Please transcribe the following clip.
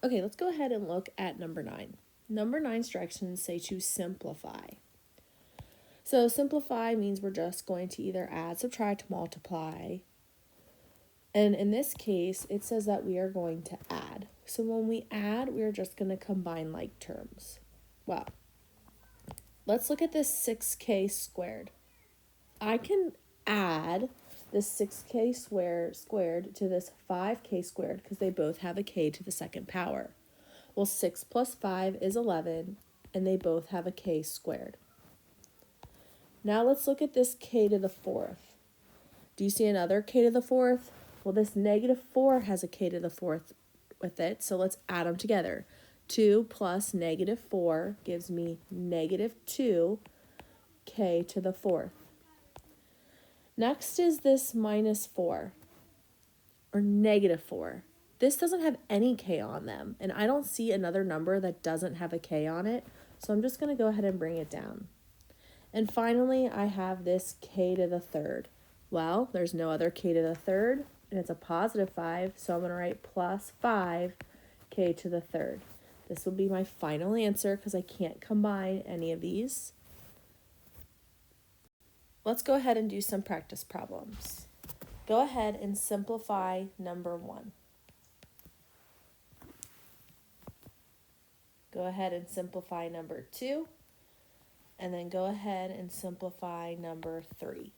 Okay, let's go ahead and look at number 9. Number 9's directions say to simplify. So simplify means we're just going to either add, subtract, multiply. And in this case, it says that we are going to add. So when we add, we are just going to combine like terms. Well, let's look at this 6k squared. I can add this 6k squared to this 5k squared because they both have a k to the second power. Well, 6 plus 5 is 11, and they both have a k squared. Now let's look at this k to the fourth. Do you see another k to the fourth? Well, this negative 4 has a k to the fourth with it, so let's add them together. 2 plus negative 4 gives me negative 2k to the fourth. Next is this minus 4, or negative 4. This doesn't have any k on them, and I don't see another number that doesn't have a k on it, so I'm just going to go ahead and bring it down. And finally, I have this k to the third. Well, there's no other k to the third, and it's a positive 5, so I'm going to write plus 5k to the third. This will be my final answer because I can't combine any of these. Let's go ahead and do some practice problems. Go ahead and simplify number 1. Go ahead and simplify number 2. And then go ahead and simplify number 3.